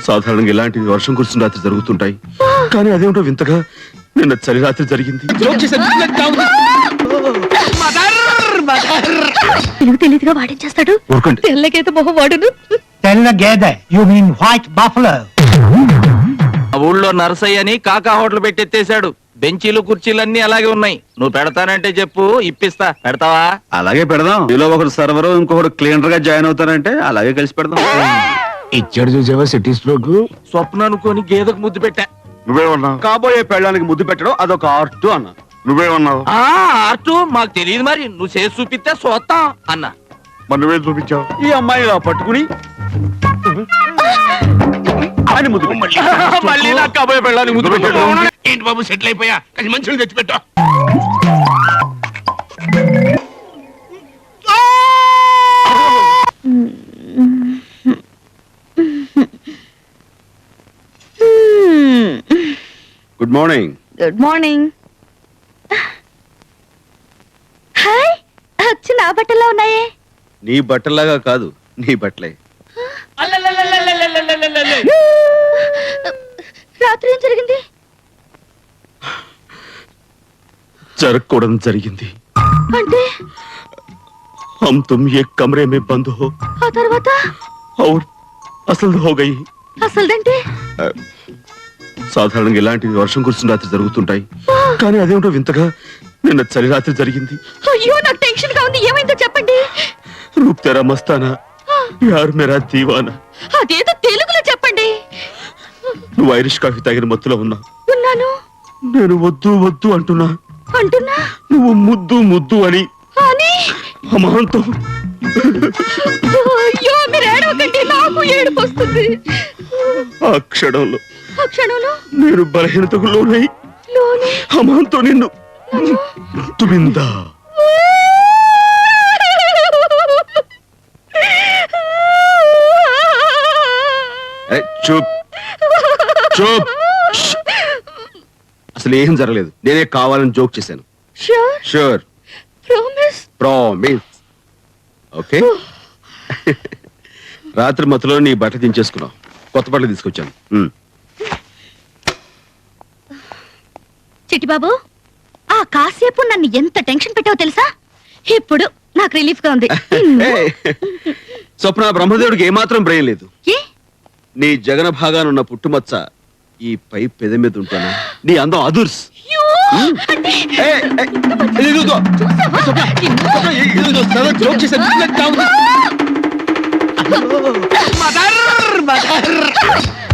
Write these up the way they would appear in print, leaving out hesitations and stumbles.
సాధారణంగా ఇలాంటివి వర్షం కురిసిన రాత్రి జరుగుతుంటాయి, కానీ అదేమిటో వింతగా నిన్న చలి రాత్రి జరిగింది. తెలుగు తెలియదుగా వాడించేస్తాడు. తెల్లగేత మొహం వాడును. తెల్ల గేదె, యు మీన్ వైట్ బఫలో. ఆ ఊళ్ళో నర్సయ్య అని కాకా హోటల్ పెట్టెత్తేశాడు. బెంచీలు కుర్చీలన్నీ అలాగే ఉన్నాయి. నువ్వు పెడతానంటే చెప్పు, ఇప్పిస్తా. పెడతావా? అలాగే పెడదాం. ఇలా ఒకరు సర్వర్, ఇంకొకరు క్లీనర్ గా జాయిన్ అవుతారంటే అలాగే కలిసి పెడదాం. ఇచ్చాడు చూసావా సిటీ స్ట్రోక్. స్వప్న అనుకోని గేదెకు ముద్దు పెట్టా. నువ్వేమన్నావు? కాబోయే పెళ్ళానికి ముద్దు పెట్టడం అదొక ఆర్ట్ అన్నా. నువ్వేమన్నావు? ఆర్టు మాకు తెలియదు, మరి నువ్వు చేసి చూపిస్తే చూస్తాం అన్నా. మరి నువ్వేం చూపించావు? ఈ అమ్మాయిని ఇలా పట్టుకుని అని ముద్దు మళ్ళీ నాకు కాబోయే పెళ్ళానికి ముద్దు పెట్టాడు. ఏంటి బాబు సెటిల్ అయిపోయా, కానీ మంచులు తెచ్చిపెట్టా. Good morning. Good morning. Hi, అచ్చు నా బట్టల్లో ఉన్నాయే. నీ బట్టల్లాగా కాదు, నీ బట్టలే. రాత్రి ఏం జరిగింది? జరగకూడదు జరిగింది. అంటే हम तुम एक कमरे में बंद हो ఆ తర్వాత और అసలు हो गई. అసలుదంటే సాధారణంగా ఇలాంటివి వర్షం కురిసిన రాత్రి జరుగుతుంటాయి, కానీ అదేమిటో వింతగా నిన్న చలి రాత్రి జరిగింది. అయ్యో నాకు టెన్షన్ గా ఉంది. ఏమైందో చెప్పండి. రూప్ తెరా మస్తానా, యార్ మేరా దీవానా. అదేదో తెలుగులో చెప్పండి. నువ్వు ఐరిష్ కాఫీ తాగిన మత్తులో ఉన్నా. ఉన్నాను. నేను వద్దు వద్దు అంటున్నా. అంటున్నా. నువ్వు ముద్దు ముద్దు అని అని అమాంతో. అయ్యో మీరు ఏడవకండి, నాకు ఏడుపు వస్తుంది. ఆ క్షణంలో నేను బలహీనతకు లోనై అమాంతో నిన్ను తుమిందా. చూప్ చూప్. అసలు ఏం జరగలేదు. నేనే కావాలని జోక్ చేశాను. షూర్. ప్రామిస్. ఓకే. రాత్రి మత్తులో నీ బట్ట దించేసుకున్నావు. కొత్త బట్టలు తీసుకొచ్చాను. చిట్టిబాబు, ఆ కాసేపు నన్ను ఎంత టెన్షన్ పెట్టావో తెలుసా? ఇప్పుడు నాకు రిలీఫ్ గా ఉంది. స్వప్న, బ్రహ్మదేవుడికి ఏమాత్రం బ్రెయిన్ లేదు. ఏ? నీ జగన భాగానున్న పుట్టుమచ్చ ఈ పై పెద మీద ఉంటాను. నీ అందం అదుర్స్.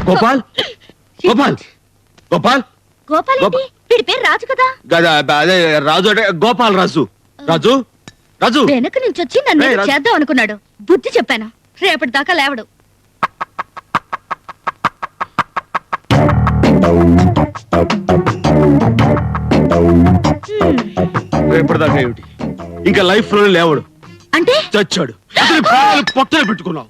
గోపాల్ గోపాల్ గోపాల్ గోపాల్ ఏంటి? వీడి పేరు రాజు కదా. అదే రాజు అంటే గోపాల్ రాజు. రాజు రాజు వెనక నుంచి వచ్చి నన్ను ఏదో చేద్దాం అనుకున్నాడు. బుద్ధి చెప్పాను. రేపటి దాకా లేవడు. రేపటిదాకా ఏమిటి, ఇంకా లైఫ్ లో లేవడు. అంటే చచ్చాడు. పొట్టలు పెట్టుకున్నావు.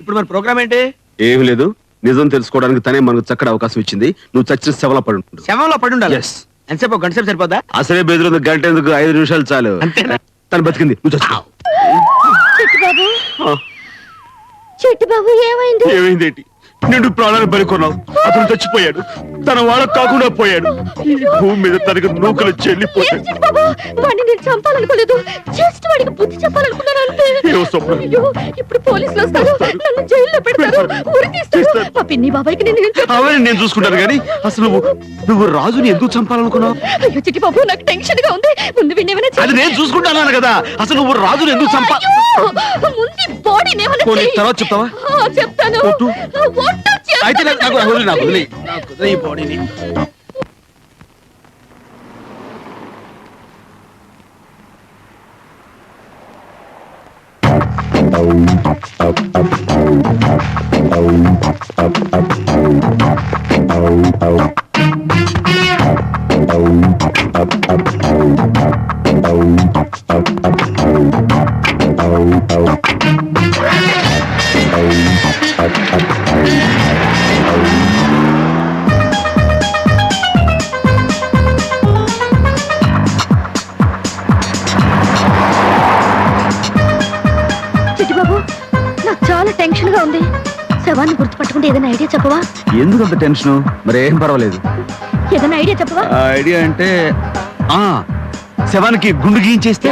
ఇప్పుడు మన ప్రోగ్రామ్ ఏంటి? ఏమి లేదు. నిజం తెలుసుకోవడానికి తనే మనకు చక్కటి అవకాశం ఇచ్చింది. నువ్వు చచ్చిన శవంలో పడి ఉంటుంది. శవంలో పడి ఉండాలి. ఎంతసేపు? ఒక గంట సేపు సరిపోద్దా? అసలే బెదిరింది. గంట ఎందుకు, 5 నిమిషాలు చాలు. తను బతికింది, నువ్వు చచ్చావు. చిట్టిబాబు ఏమైంది? ఏమైంది ఏంటి? నిండు ప్రాణాలు బలికొన్నావు. అతను చచ్చిపోయాడు. తన వాళ్ళకు కాకుండా పోయాడు. భూమి మీద తనకు నూకలు చెల్లిపోయాడు. వాడిని నేను చంపాలనుకోలేదు. జస్ట్ వాడికి బుద్ధి చెప్పాలనుకున్నాను అంతే. అయ్యో, ఇప్పుడు పోలీసులు వస్తారు, నన్ను జైల్లో పెడతారు, ఉరి తీస్తారు. ఆ పిన్ని బాబాయ్కి నేను చూసుకుంటాను. కానీ అసలు నువ్వు రాజుని ఎందుకు చంపాలనుకున్నావు? అయ్యో చిట్టిబాబు, నాకు టెన్షన్ గా ఉంది. ముందు వినేమన్నా అది నేను చూసుకుంటాను కదా. అసలు నువ్వు రాజుని ఎందుకు చంపా? ముందు బాడీని ఏమన్నా తర్వాత చెప్తావా? చెప్తాను. అయితే నాకు ఈ బాడీని. టెన్షన్ గా ఉంది. శవాన్ని గుర్తుపట్టుకుంటే ఏదైనా ఐడియా చెప్పవా? ఎందుకు అంత టెన్షన్? మరి ఏం పర్వాలేదు. ఏదైనా ఐడియా చెప్పవా? ఐడియా అంటే శవానికి గుండు గీయించేస్తే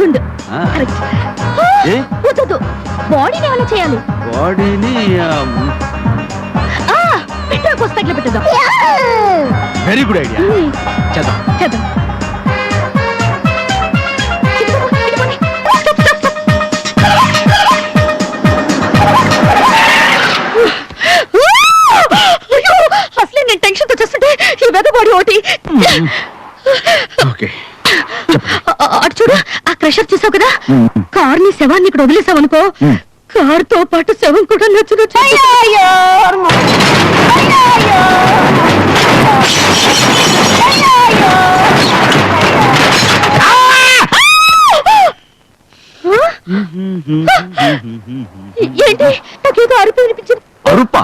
గుండు. ఆ. కరెక్ట్. ఏ? వద్దు, బాడీని ఏమైనా చేయాలి. బాడీని పెట్టా కోసి తగిలి పెట్టేద్దాం. Very good idea. చేద్దాం. చేద్దాం. అయ్యో, అసలే నేను టెన్షన్ తో చేస్తుంటే ఈ వెద బాడీ ఒకటి. ఓకే. అటు చూడు, ఆ క్రషర్ చూసావు కదా, కార్ ని శవాన్ని ఇక్కడ వదిలేసావు అనుకో, కార్ తో పాటు శవం కూడా నచ్చును. ఏంటి, నాకేదో అరుపు వినిపించింది. అరుపా?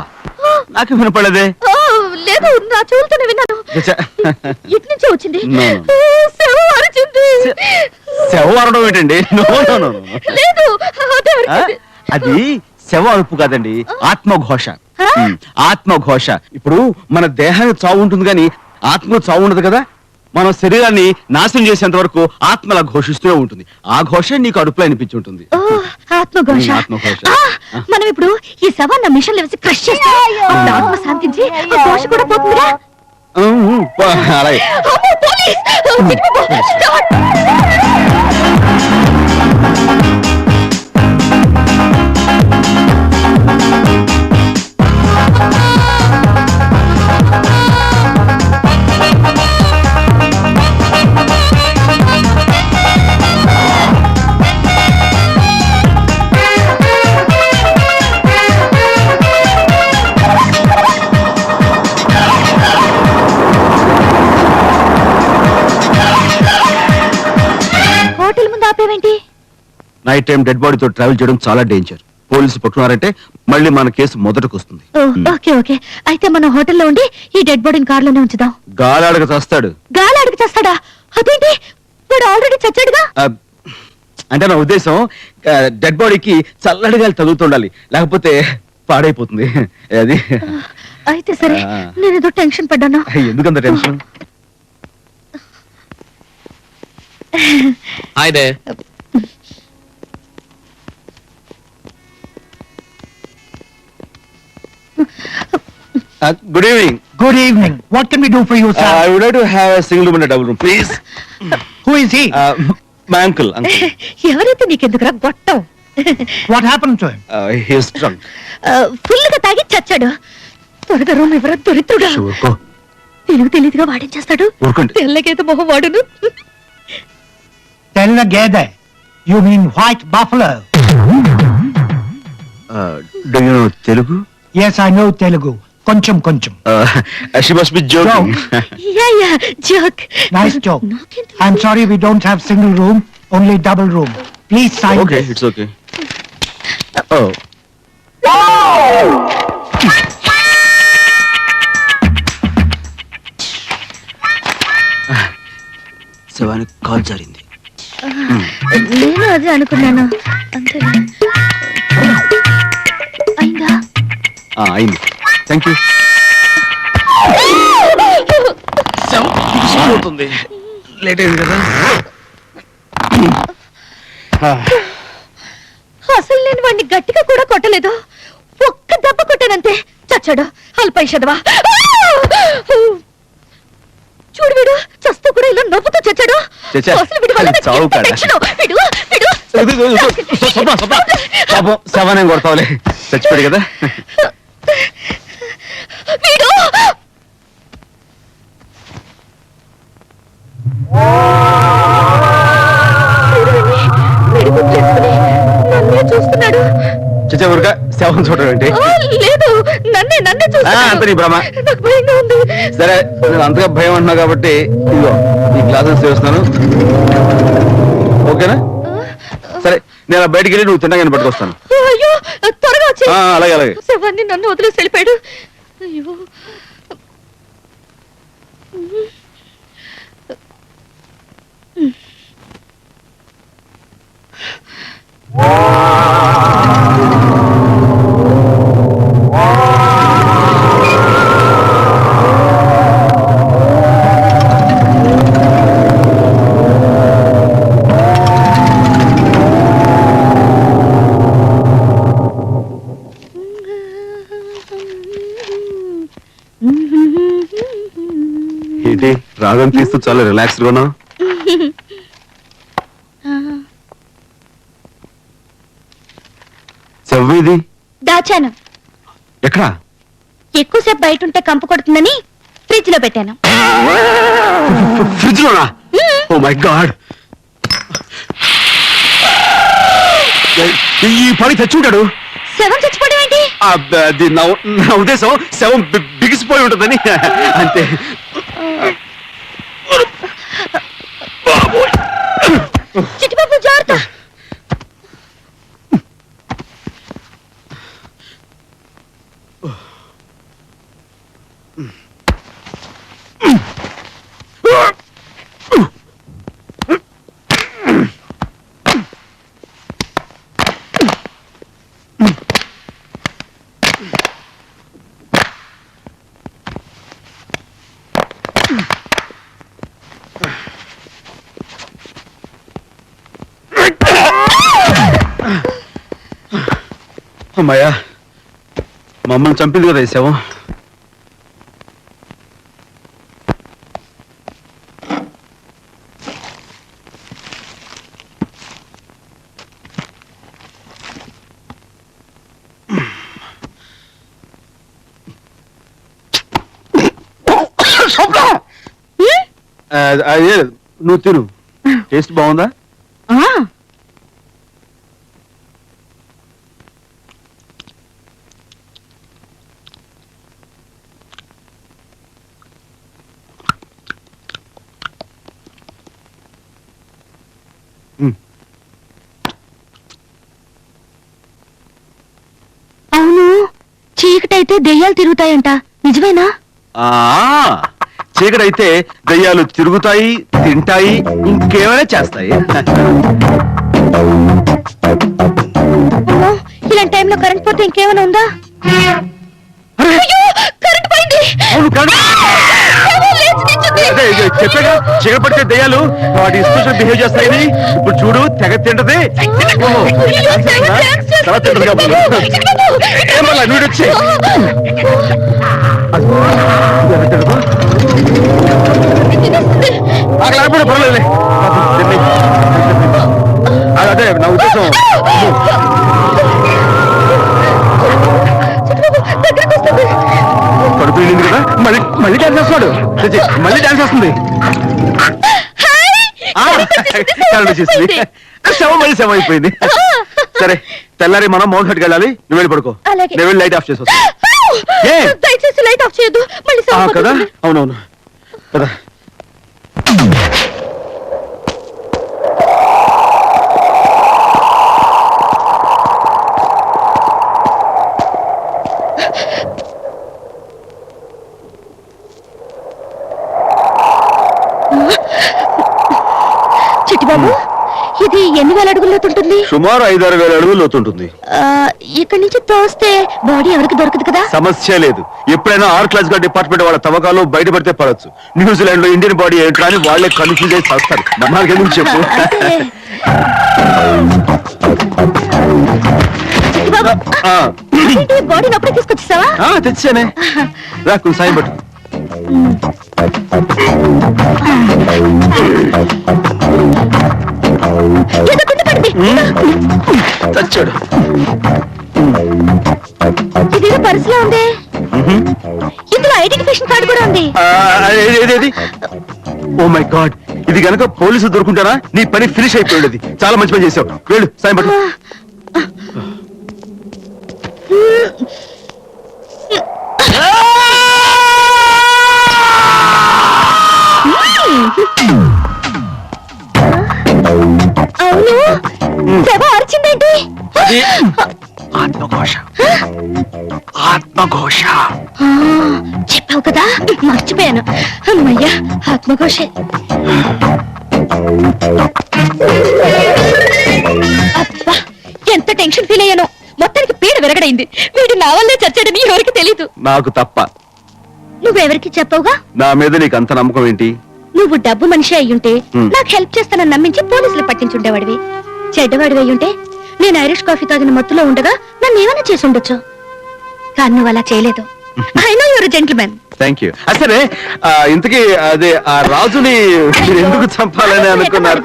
నాకు వినపడదే. లేదు, నా చెవులతోనే విన్నాను. ఇటు నుంచే వచ్చింది. శవం అరిచింది. శవం అరవడం ఏంటండి? లేదు, అదే అరిచింది. అది శవ అరుపు కాదండి, ఆత్మఘోష. ఆ? ఆత్మఘోష. ఇప్పుడు మన దేహానికి చావు ఉంటుంది కానీ ఆత్మకు చావు ఉండదు కదా. మన శరీరాన్ని నాశనం చేసేంత వరకు ఆత్మలా ఘోషిస్తూనే ఉంటుంది. ఆ ఘోష నీకు అరుపులో అనిపించి ఉంటుంది. ఆత్మఘోష. ఆత్మఘోష. మనం ఇప్పుడు ఈ శవాన్ని మిషన్ వేసి క్రష్ చేస్తే అప్పుడు ఆత్మ శాంతించి ఆ ఘోష కూడా పోతుందిరా. అలాగే. అమ్మో, పోలీస్! తిరిగిపో. స్టార్ట్. హోటల్ ముందు ఆపేవేంటి? నైట్ టైం డెడ్ బాడీతో ట్రావెల్ చేయడం చాలా డేంజర్. పోలీసులు పట్టుకున్నారంటే మళ్ళీ మన కేసు మొదటకు వస్తుంది. ఓకే ఓకే, అయితే మనం హోటల్లో ఉండి ఈ డెడ్ బాడీని కార్లోనే ఉంచుదాం. గాలాడక చస్తాడు. గాలి అడిగి చేస్తాడా? అదేంటి, వాడు ఆల్రెడీ చచ్చాడుగా. అంటే నా ఉద్దేశం డెడ్ బాడీకి చల్లడి గాలి తగులుతుండాలి, లేకపోతే పాడైపోతుంది. అది అయితే సరే, నేను ఏదో టెన్షన్ పడ్డాను. ఎందుకంత tension? Hi they. Good evening. Good evening. What can we do for you, sir? I would like to have a single room and a double room, please. Who is he? My uncle. ఎవరైతే నీకెందుకురా గొట్టం? What happened to him? He is drunk. Full గా తాగి చచ్చాడు. త్వరగా room ఎవరో దొరిత్రుడా. ఊరుకో. తెలివిగా వాడేం చేస్తాడు? ఊరుకోండి. తెల్లగైతే మొహం వాడును. Tell the gede. You mean white buffalo? Do you know Telugu? Yes, I know Telugu. Koncham koncham. She must be joking. Yeah joke. Nice joke. I'm sorry we don't have single room, only double room. Please sign Okay, this. it's okay. Oh. శవానికి call జారింది. నేను అదే అనుకున్నాను. అంతే. అయిందా? అయింది. Thank you. అవుతుంది, late అయింది కదా. అసలు నేను వాడిని గట్టిగా కూడా కొట్టలేదు. ఒక్క దెబ్బ కొట్టానంతే, చచ్చాడు. అల్పైషదవా. చూడు, వీడు చస్తూ కూడా ఇలా నవ్వుతూ చచ్చాడు. చచ్చా. అసలు వీడి వల్ల నాకు చావు ఎంత కాడా. టెన్షనో. వీడు పాపం శవాన్ని కొడతావులే, చచ్చిపోయాడు కదా. వీడు నన్నే చూస్తున్నాడు. చచ్చా ఊరుగా శవం చూడడం ఏంటి? లేదు, నన్నే అంత నీ చూస్తున్నాడు. భ్రమ. నాకు భయంగా ఉంది. సరే, నేను అంతగా భయం అంటున్నావు కాబట్టి ఇదిగో ఈ గ్లాసెస్ చేస్తున్నాను, ఓకేనా? సరే, నేను అలా బయటికి వెళ్ళి నువ్వు తిన్నగా పట్టుకొస్తాను. అయ్యో, త్వరగా వచ్చి. అలాగే అలాగే. శవాన్ని నన్ను వదిలేసి వెళ్ళిపోయాడు. అయ్యో. ఏంటి రాగం తీస్తూ చాలా రిలాక్స్డ్ గా ఉన్నావు? చెవ్వేది దాచాను. ఎక్కడా? ఎక్కువసేపు బయట ఉంటే కంపు కొడుతుందని ఫ్రిడ్జ్ లో పెట్టాను. ఫ్రిడ్జ్ లోనా? ఓ మై గాడ్, ఈ పని తెచ్చుంటాడు. శవం చచ్చిపోవడం ఏంటి? అది నా ఉద్దేశం, శవం బిగిసిపోయి ఉంటుందని అంతే. చిట్టిబాబు జాగ్రత్త. అమ్మాయ్యా, మమ్మల్ని చంపింది కదా ఈ శవం. అదే నువ్వు తిను, టేస్ట్ బాగుందా? అవును, చీకటైతే దెయ్యాలు తిరుగుతాయంట, నిజమేనా? చీకటైతే దయ్యాలు తిరుగుతాయి, తింటాయి, ఇంకేమైనా చేస్తాయి. అమ్మో, ఇలాంటి టైంలో కరెంట్ పోతే ఇంకేమైనా ఉందా? అయ్యో, కరెంట్ పోయింది. అవును, శవం లేచి నిల్చుంది. అదే చెప్పాగా, చీకటి పడితే దయ్యాలు వాటి ఇన్స్పిరేషన్ బిహేవ్ చేస్తాయని. ఇప్పుడు చూడు, తెగ తింటది. అయ్యో, శవం డాన్స్ చేస్తుంది. చాలా తింటది కాబట్టి. చిట్టిబాబు, ఏమన్నా నువ్వు వచ్చి తినేస్తుంది. లేకపోతే పర్లేదు. అదే నా ఉద్దేశం. చిట్టిబాబు, దగ్గరికి వస్తుంది. కడుపు వెళ్ళింది కదా, మళ్ళీ డాన్స్ చేస్తాడు. మళ్ళీ డాన్స్ వస్తుంది. కరెంట్ వచ్చేసింది. శవం మళ్ళీ శవం అయిపోయింది. సరే, తెల్లారి మనం మౌంట్ హట్కి వెళ్ళాలి. నువ్వు వెళ్ళి పడుకో, అలాగే. నేను వెళ్ళి లైట్ ఆఫ్ చేసి వస్తా. ఏ? దయచేసి లైట్ ఆఫ్ చేయొద్దు, మళ్ళీ శవం కదా, పోతుంది. అవునవును కదా. చిట్టిబాబు, ఇది ఎన్ని వేల అడుగుల్లో ఉంటుంది? సుమారు 5-6 వేల అడుగులు లోతుంటుంది. ఇక్కడి నుంచి తోస్తే బాడీ ఎవరికి దొరకదు కదా? సమస్య లేదు. ఎప్పుడైనా ఆర్ క్లాస్ గా డిపార్ట్మెంట్ వాళ్ళ తవ్వకాలు బయటపడితే పడవచ్చు. న్యూజిలాండ్ లో ఇండియన్ బాడీ ఏంటో అని వాళ్ళే కన్ఫ్యూజ్ చేసి వస్తారు. మనకెందుకు చెప్పు. బాడీ అప్పుడే తీసుకొచ్చేసావా? తెచ్చానే, రా కొంచెం సాయం పట్టు. ఏదో కింద పడింది. తెచ్చాడు. ఇదేదో పర్సులో ఉంది. ఇందులో ఐడెంటిఫికేషన్ కార్డు కూడా ఉంది. ఏది? ఓ మై గాడ్, ఇది గనక పోలీసులు దొరుకుంటారా నీ పని ఫినిష్ అయిపోయేది. చాలా మంచి పని చేసావు. వెళ్ళు, సాయం పట్టు. అవును, శవం అరిచిందేంటి? అది ఆత్మఘోష. ఆత్మఘోష. చెప్పావు కదా, మర్చిపోయాను. అమ్మయ్యా, ఆత్మఘోషే. అబ్బా, ఎంత టెన్షన్ ఫీల్ అయ్యానో. మొత్తానికి పీడ విరగడైంది. వీడు నా వల్లే చచ్చాడని ఎవరికి తెలీదు. నాకు తప్ప. నువ్వెవరికి చెప్పవుగా. నా మీద నీకు అంత నమ్మకం ఏంటి? నువ్వు డబ్బు మనిషి అయ్యుంటే హ్మ్. నాకు హెల్ప్ చేస్తానని నమ్మించి పోలీసులు పట్టించుండేవాడివి. చెడ్డవాడివి అయ్యుంటే నేను ఐరిష్ కాఫీ తాగిన మత్తులో ఉండగా నన్ను ఏమైనా చేసి ఉండొచ్చు. కానీ నువ్వు అలా చేయలేదు. I know your gentlemen. Thank you. సరే, ఇంతకీ అదే ఆ రాజుని మీరు ఎందుకు చంపాలని అనుకున్నారు?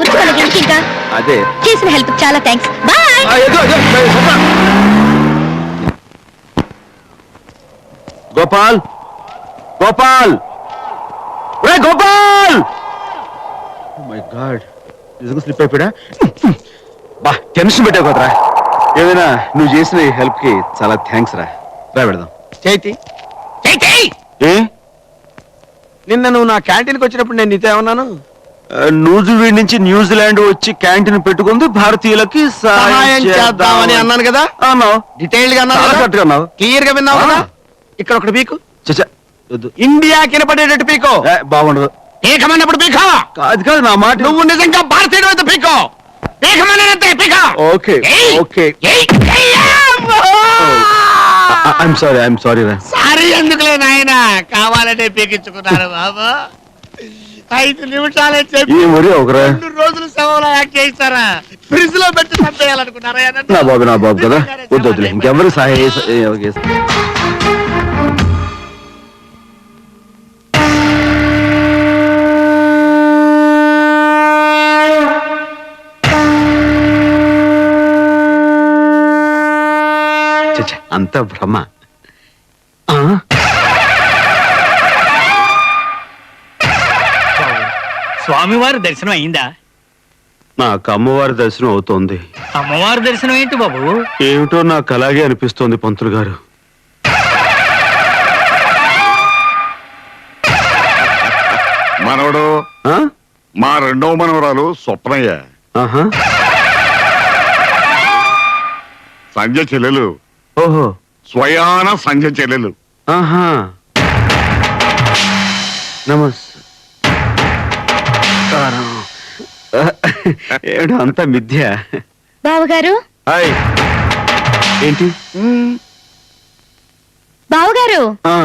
ఇంకా అదే చేసిన హెల్ప్ చాలా థ్యాంక్స్. బాయ్. గోపాల్, గోపాల్, ఒరే గోపాల్! మై గాడ్, నిజంగా స్లిప్ అయిపోయా. బా టెన్షన్ పెట్టావు కదరా. ఏదైనా నువ్వు చేసిన ఈ హెల్ప్ కి చాలా థ్యాంక్స్ రా. రా పెడదాం. చైతి చైతి ఏ నిన్న నువ్వు నా క్యాంటీన్కి వచ్చినప్పుడు నేను నీతో ఏమన్నాను? నూజివీడ్ నుంచి న్యూజిలాండ్ వచ్చి క్యాంటీన్ పెట్టుకుంది భారతీయులకి సహాయం చేద్దామని అన్నాను కదా. అన్నావు. డీటెయిల్డ్ గా చాలా కరెక్ట్ గా అన్నావు. క్లియర్ గా విన్నావు కదా. ఆ. ఇక్కడ ఒకటి పీకు. చచ్చా, వద్దు. ఇండియా కినపడేటట్టు పీకో. బాగుండదు. పీకమన్నప్పుడు పీకో. కాదు కాదు, నా మాట నువ్వు నిజంగా భారతీయుడు అయితే పీకో. పీకమన్నంతే పీకో. ఓకే ఏయ్. ఓకే. ఏయ్. ఐఎమ్ సారీ రా. సారీ ఎందుకులే నాయన, కావాలంటే పీకించుకున్నారు బాబు. 5 నిమిషాలే చెప్పి ఏం వరి ఒకరా. 2 రోజులు శవంలో యాక్ట్ చేస్తారా? ఫ్రిడ్జ్ లో పెట్టి చంపేయాలనుకున్నారా? నా బాబు కదా, వద్దు వద్దులే. ఇంకెవరు సహాయం అంత భ్రమ. ఆ? స్వామివారి దర్శనం అయిందా? నాకు అమ్మవారి దర్శనం అవుతోంది. అమ్మవారి దర్శనం ఏంటి బాబు? ఏమిటో నాకు అలాగే అనిపిస్తోంది పంతులు గారు. మనవడు ఆ? మా రెండవ మనవరాలు స్వప్నయ్య, ఆహా. సంజయ్ చెల్లెలు, ఓహో. స్వయాన సంజయ్ చెల్లెలు. ఆహా. నమస్కారం. ఏమిటో అంతా మిథ్య. బావగారు, హాయ్. ఏంటి? బావగారు. ఆ.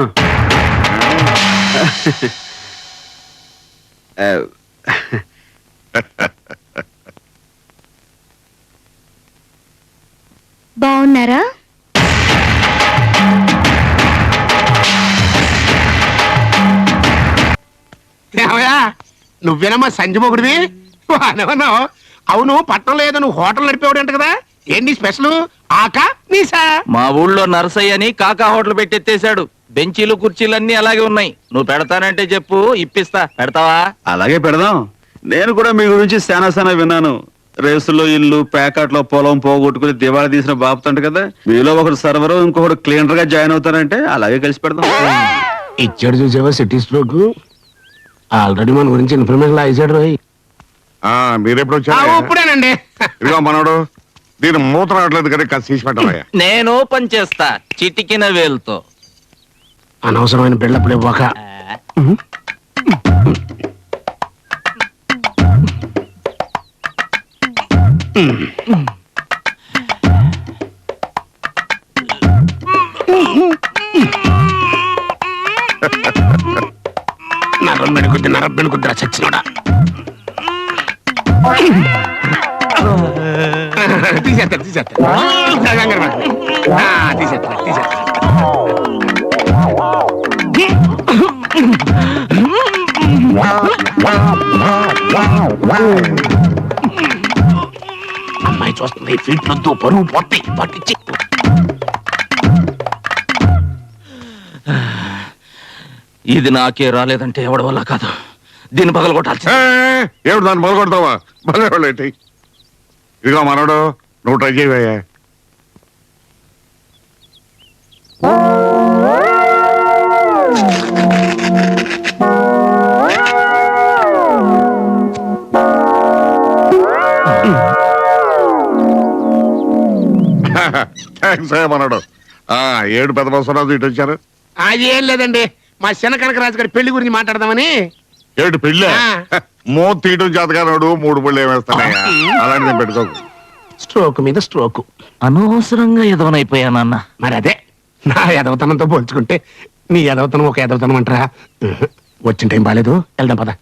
బాగున్నారా? ఏమయ్యా, నువ్వేనమ్మా సంజమొగుడివి? అనవన్నావు. అవును, పట్టణంలో ఏదో నువ్వు హోటల్ నడిపేవాడు అంట కదా. ఏంటి స్పెషల్? ఆకా నీసా? మా ఊళ్ళో నరసయ్య అని కాకా హోటల్ పెట్టెత్తేశాడు. బెంచీలు కుర్చీలన్నీ అలాగే ఉన్నాయి. నువ్వు పెడతానంటే చెప్పు, ఇప్పిస్తా. పెడతావా? అలాగే పెడదాం. నేను కూడా మీ గురించి శానా విన్నాను. రేసుల్లో ఇల్లు, ప్యాకెట్లో పొలం పోగొట్టుకుని దివాళా తీసిన బాపుతంట కదా. మీలో ఒకరు సర్వర్, ఇంకొకరు క్లీనర్ గా జాయిన్ అవుతారంటే అలాగే కలిసి పెడదాం. ఇచ్చాడు చూసావా సిటీ స్ట్రోక్. ఆల్రెడీ మన గురించి ఇన్ఫర్మేషన్ ఇచ్చాడు రోయ్. మీరెప్పుడు వచ్చారు? ఇప్పుడేనండి. ఇదిగో మనవడు, దీని మూత రావట్లేదు కదా, కాస్త తీసి పెట్టవయ్యా. నేను ఓపెన్ చేస్తా చిటికిన వేలుతో. అనవసరమైన బిల్డప్లు ఇవ్వక. నరం పెనుకుద్ది చచ్చినోడా. తీసేస్తారు అమ్మాయి చూస్తుంది. ఫీట్ వద్దు, పరువు పోతాయి. పట్టించి ఇది నాకే రాలేదంటే ఎవడి వల్ల కాదు. దీన్ని పగలగొట్టాల్సి. ఏమిటి దాన్ని మొదలుకొడతావా? భలే వాళ్ళు ఏంటి? ఇదిగో మనవడు, నువ్వు ట్రై చేయవయ్యా. థ్యాంక్స్ మనవడు. 7 పెద్ద బస్సు ఇటు వచ్చారు. అది ఏం లేదండి, మా చిన్న కనకరాజు గారి పెళ్లి గురించి మాట్లాడదామని. ఏడు పెళ్ళి? ఆ. మో తీయటం చేతగానాడు 3 పళ్ళు ఏమేస్తానయ్యా. అలాంటిది పెట్టుకోకు. స్ట్రోక్ మీద స్ట్రోక్. అనవసరంగా ఎదవనైపోయానన్న. మరి అదే నా ఎదవతనంతో పోల్చుకుంటే నీ ఎదవతనం ఒక ఎదవతనం అంటారా? వచ్చిన టైం బాగాలేదు, వెళ్దాం పద.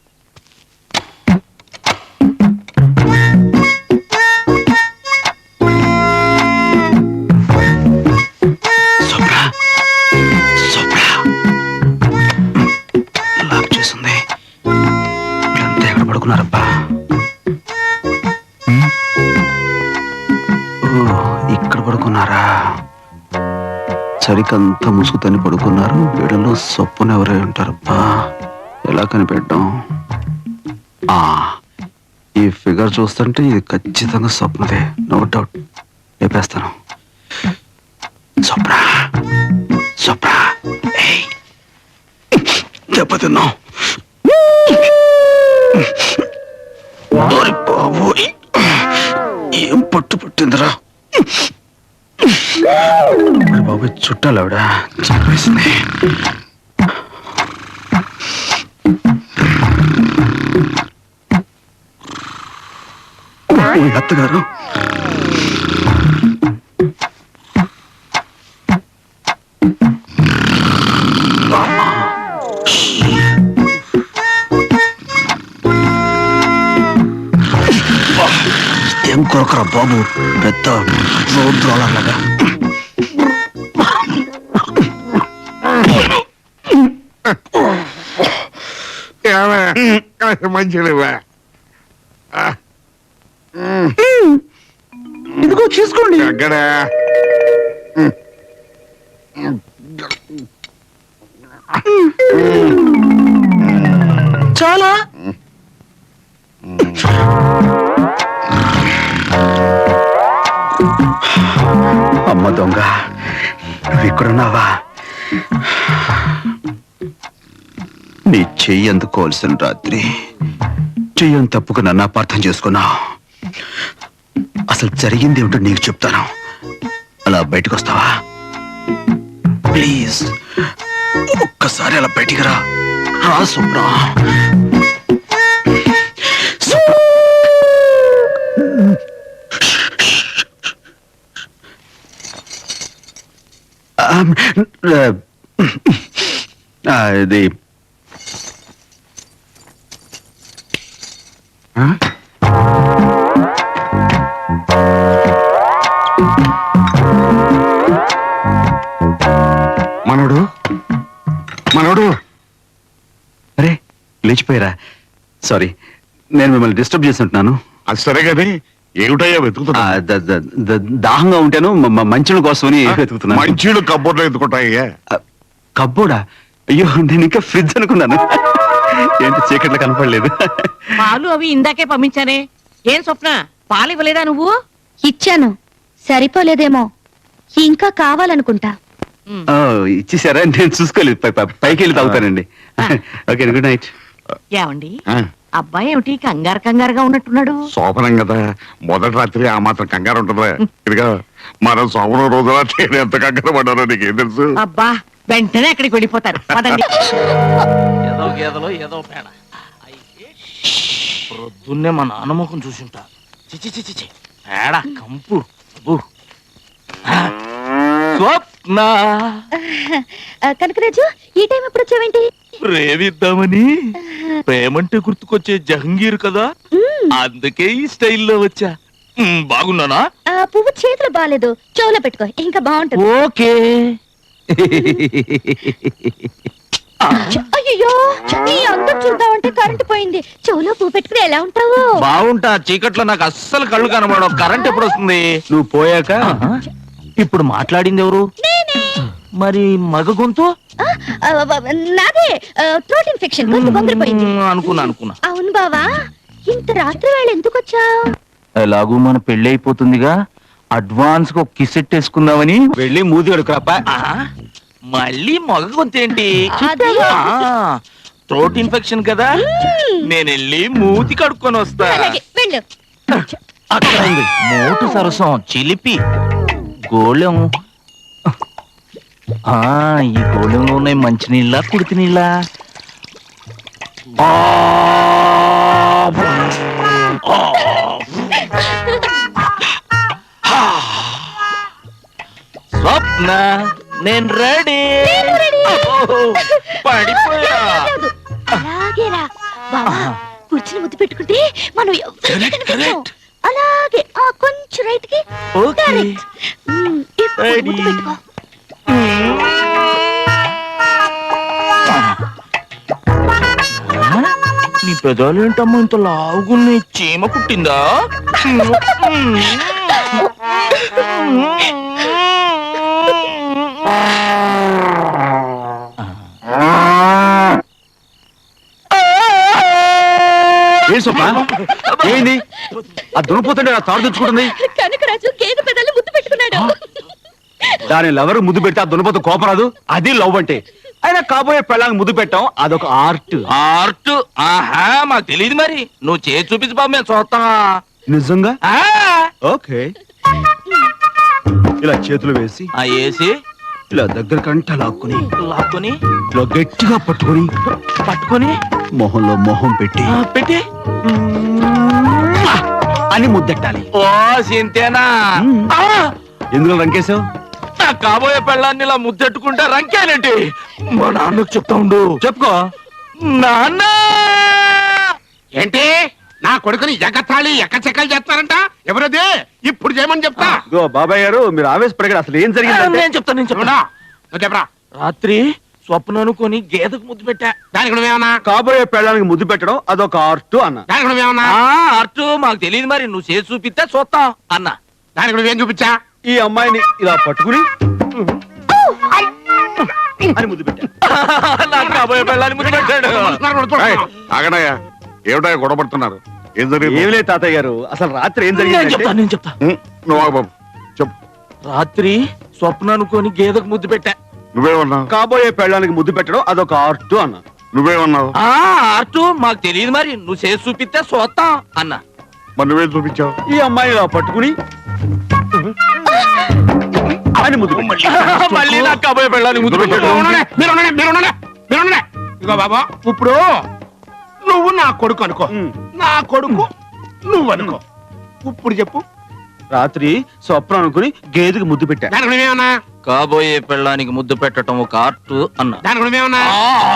లాక్ చేసింది. వీళ్ళంతా ఎక్కడ పడుకున్నారబ్బా? ఇక్కడ పడుకున్నారా? సరికంతా ముసుగుతని పడుకున్నారు. వీళ్ళలో సొప్పున ఎవరై ఉంటారబ్బా? ఎలా కనిపెట్టాం? ఈ ఫిగర్ చూస్తుంటే ఇది ఖచ్చితంగా స్వప్నదే, నో డౌట్. లేపేస్తాను. స్వప్న, స్వప్న, దెబ్బతిన్నాం. బాబోయ్, ఏం పట్టు పట్టిందిరా బాబు. చుట్టాలు ఆవిడ చంపేసింది. అత్తగారు, ఏం కొరకరా బాబు, పెద్ద రోడ్ రోలర్ లాగా. మంచిగా ఇదిగో చూసుకోండి. అక్కడ చాలా అమ్మ దొంగ, నువ్వు ఇక్కడున్నావా? నీ చెయ్యి అందుకోవాల్సిన రాత్రి చెయ్యని తప్పుకు నన్ను అపార్థం చేసుకున్నావు. అసలు జరిగింది ఏమిటో నీకు చెప్తాను. అలా బయటకు వస్తావా ప్లీజ్? ఒక్కసారి అలా బయటికి రా. రా స్వప్న. ఇది మనోడు, మనోడు. అరే లేచిపోయారా? సారీ, నేను మిమ్మల్ని డిస్టర్బ్ చేసి ఉంటున్నాను. అది సరే కానీ ఏమిటయ్యా వెతుకుతున్నా? దాహంగా ఉంటాను, మంచుల కోసమని వెతుకుతున్నాను. మంచీలు కబ్బోర్డ్లో ఎత్తుకుంటాయ్యా. కబ్బోడా? అయ్యో, నేను ఇంకా ఫ్రిడ్జ్ అనుకున్నాను. ఏంటి చీకట్లో కనపడలేదు. పాలు అవి ఇందాకే పంపించానే. ఏం స్వప్న, పాలు ఇవ్వలేదా నువ్వు? ఇచ్చాను, సరిపోలేదేమో, ఇంకా కావాలనుకుంటా. ఓ, ఇచ్చేసారా? నేను చూసుకోలేదు. పైకి వెళ్ళి తాగుతానండి. Okay, good night. ఏమండి, అబ్బాయి ఏమిటి కంగారు కంగారుగా ఉన్నట్టున్నాడు? శోభనం కదా, మొదటి రాత్రి ఆ మాత్రం కంగారు ఉంటుందా? ఇదిగా మనం శోభనం రోజున నేను ఎంత కంగారు పడ్డానో నీకేం తెలుసు? అబ్బా, వెంటనే అక్కడికి వెళ్ళిపోతారు. పదండి. ఏదో గేదలో ఏదో పేడ. ప్రొద్దున్నే మా నాన్నమ్మకం చూసింటా. చిచి చిచి చి, పేడ కంపు. అబ్బో. స్వప్న, కనకరాజు, ఈ టైం ఎప్పుడు వచ్చావేంటి? ప్రేమిద్దామని. ప్రేమంటే గుర్తుకొచ్చే జహంగీర్ కదా, అందుకే ఈ స్టైల్లో వచ్చా. బాగున్నానా? పువ్వు చేతులు బాగాలేదు, చెవులో పెట్టుకో, ఇంకా బాగుంటుంది. ఓకే. అయ్యో, నీ అందం చూద్దామంటే కరెంటు పోయింది. చెవులో పువ్వు పెట్టుకుని ఎలా ఉంటావు? బాగుంటా. చీకట్లో నాకు అస్సలు కళ్ళు కనబడవు. కరెంట్ ఎప్పుడు వస్తుంది? నువ్వు పోయాక. ఇప్పుడు మాట్లాడింది ఎవరు? మరి మగ గొంతు? నాదే, థ్రోట్ ఇన్ఫెక్షన్, గొంతుపోయింది. అనుకున్నా. అవును బావా, ఇంత రాత్రి వేళ ఎందుకు వచ్చావు? ఎలాగూ మన పెళ్లి అయిపోతుందిగా, అడ్వాన్స్ గా కిస్ వేసుకుందామని వెళ్ళి మూతి కడుకురాపా. మళ్ళీ మగ గొంతు ఏంటి? అదే. థ్రోట్ ఇన్ఫెక్షన్ కదా, నేను వెళ్ళి మూతి కడుక్కొని వస్తా. అలాగే, వెళ్ళు. అక్కడ ఉంది మోటు సరసం, చిలిపి గోళం. ఈ గోళంలో ఉన్నాయి మంచినీళ్ళ, కుడితి నీళ్ళ? స్వప్న నేను రెడీ. పడిపోయా. అలాగే రా బావా, కూర్చుని ముద్దు పెట్టుకుంటే మనం ఎవరికీ Correct, కనిపించం. correct. అలాగే కొంచెం రైట్ కి Okay. Correct. ఇప్పుడు Ready. ముద్దు పెట్టుకో. నీ పెదాలు ఏంటమ్మా ఇంత లావుగున్నాయి? చీమ కుట్టిందా? ఏం స్వప్న ఏంది ఆ దున్నపోతుంటే ఆ తాడు తెచ్చుకుంటుంది. కనకరాజు గేదె పెదాలు ముద్దు పెట్టుకున్నాడు. దాని లవర్ ముద్దు పెడితే ఆ దున్నపోతు కోపం రాదు. అది లవ్ అంటే. అయినా కాబోయే పెళ్ళానికి ముద్దు పెట్టాం అదొక ఆర్ట్. ఆర్ట్? ఆహా, మాకు తెలియదు మరి. నువ్వు చేసి చూపించు బాబు, మేము చూస్తావా? నిజంగా ఆ, ఓకే. ఇలా చేతులు వేసి ఆ ఏసి ఇలా దగ్గర కంట లాక్కుని లాక్కొని ఇలా గట్టిగా పట్టుకొని పట్టుకొని మొహంలో మొహం పెట్టి పెట్టి అని ముద్దెట్టాలి. ఓ సింతేనా? మ్మ్. ఆ, ఎందులో రంకేశావు? నా కాబోయే పెళ్ళాన్ని ఇలా ముద్దెట్టుకుంటే రంకేనండి. మా నాన్నకు చెప్తా ఉండు. చెప్పుకో. నాన్న ఏంటి నా కొడుకుని ఎగతాళి ఎక్కచెక్కలు చేస్తారంట? ఎవరది? ఇప్పుడు చేయమని చెప్తా. ఇదిగో బాబాయ్ గారు మీరు ఆవేశపడగారు. అసలు ఏం జరిగిందంటే నేను చెప్తాను, నేను చెప్తాను. చూడా, నువ్వు చెప్పరా. రాత్రి స్వప్న అనుకొని గేదెకు ముద్దు పెట్టా. దానికి నువ్వేమన్నా? కాబోయే పెళ్ళానికి ముద్దు పెట్టడం అదొక ఆర్ట్ అన్న. దానికి నువ్వేమన్నా? అర్టు మాకు తెలియదు మరి. నువ్వు చేసి చూపిస్తే చూస్తాం అన్న. దానికి నువ్వేం చూపించా? ఈ అమ్మాయిని ఇలా పట్టుకుని అని ముద్దు పెట్టా. నాకు కాబోయే పెళ్ళాన్ని ముద్దు పెట్టాడు. ఏయ్, ఆగనయ్యా, ఏమిటా గొడవ పడుతున్నారు? ఏం జరిగింది? ఏం లేదు తాతయ్య గారు, అసలు రాత్రి ఏం నేను జరిగిందంటే చెప్తా, నేను చెప్తా. నువ్వు ఆగు బాబు, చెప్పు. రాత్రి స్వప్న అనుకొని గేదెకు ముద్దు పెట్టా. నువ్వేమన్నావు? కాబోయే పెళ్ళానికి ముద్దు పెట్టడం అదొక ఆర్ట్ అన్న. నువ్వేమన్నావు? అర్టు మాకు తెలియదు మరి. నువ్వు చేసి చూపిస్తే చూస్తాం అన్న. మరి నువ్వేం చూపించావు? ఈ అమ్మాయిని ఇలా పట్టుకుని అని ముద్దు పెట్టా. మళ్ళీ నాకు కాబోయే పెళ్ళాన్ని ముద్దు పెట్టాడు. ఇగో బాబా, ఇప్పుడు నువ్వు నా కొడుకు అనుకో, నా కొడుకు నువ్వు అనుకో. ఇప్పుడు చెప్పు. రాత్రి స్వప్న అనుకుని గేదెకి ముద్దు పెట్టా. దానికి నువ్వేమన్నా? కాబోయే పెళ్ళానికి ముద్దు పెట్టడం ఒక ఆర్ట్ అన్న. దానికి నువ్వేమన్నా?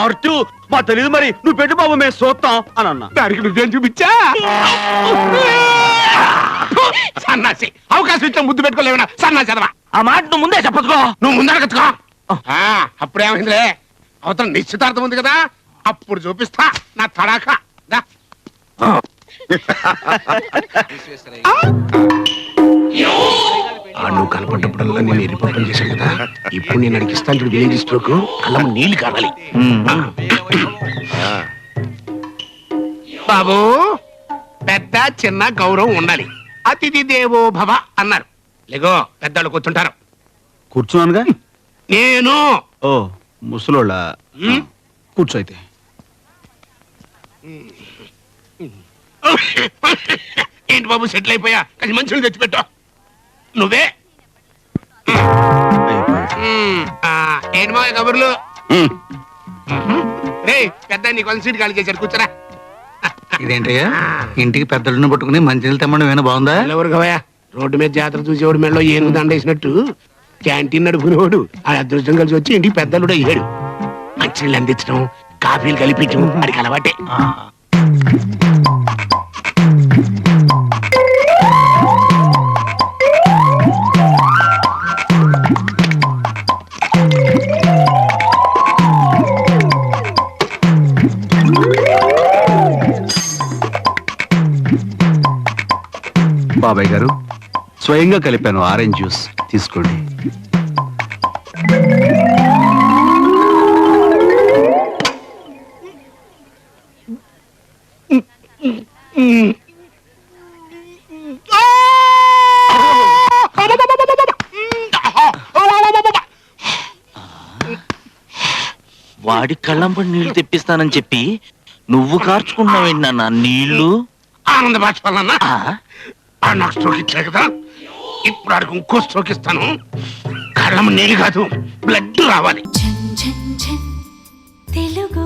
ఆర్ట్ మా తెలియదు మరి. నువ్వు పెట్టు బాబు, మేము చూస్తాం అని అన్నా. దానికి నువ్వేం చూపించా? సన్నాసి, అవకాశం ఇచ్చా ముద్దు పెట్టుకోలేవనా? సన్నాసి చదవా. ఆ మాట నువ్వు ముందే చెప్పచ్చుకో. నువ్వు ముందరగచ్చుకో. అప్పుడేమైందిలే, అవతల నిశ్చితార్థం ఉంది కదా, అప్పుడు చూపిస్తా నా తడాక. దా. నువ్వు కనపడ్డప్పుడల్లా నేను ఎరిపప్పం చేశాను కదా, ఇప్పుడు నేను అడిగిస్తాను చూడు విలేజ్ స్ట్రోక్, అల్లం నీళ్లు కావాలి. బాబు, పెద్ద చిన్న గౌరవం ఉండాలి. అతిథి దేవో భవ అన్నారు. లేగో, పెద్దవాళ్ళు కూర్చుంటారు. కూర్చున్నానుగా. నేను ఓ ముసలోళ్ళ ఉమ్. కూర్చో అయితే. ఏంటి బాబు, సెటిల్ అయిపోయా? కానీ మంచులు తెచ్చిపెట్టు. నువ్వే ఏంటి మా కబుర్లు? రే పెద్ద నీకు వన్ సీట్ ఖాళీ చేశారు, కూర్చోరా. ఇదేంటయ్యా ఇంటికి పెద్దలను పట్టుకుని మంచినీళ్ళు తెమ్మడం ఏమైనా బాగుందా? ఎవరు కవయా, రోడ్డు మీద జాతర చూసేవాడు మెడలో ఏనుగు దండేసినట్టు క్యాంటీన్ నడుపుకునేవాడు ఆ అదృష్టం కలిసి వచ్చి ఇంటికి పెద్దలుడు అయ్యాడు. మంచినీళ్ళు అందించడం, కాఫీలు కలిపించడం అడికి అలవాటే. బాబాయ్ గారు స్వయంగా కలిపాను ఆరెంజ్ జ్యూస్, తీసుకోండి. వాడి కళ్ళంపడి నీళ్లు తెప్పిస్తానని చెప్పి నువ్వు కార్చుకుంటున్నావేంటి నాన్న నీళ్లు? ఆనంద బాష్పాలన్నా, ఆ, నాకు స్ట్రోక్ ఇచ్చారు కదా, ఇప్పుడు ఆడికి ఇంకో స్ట్రోక్ ఇస్తాను. కళ్ళం నీళ్ళు కాదు, బ్లడ్ రావాలి. తెలుగు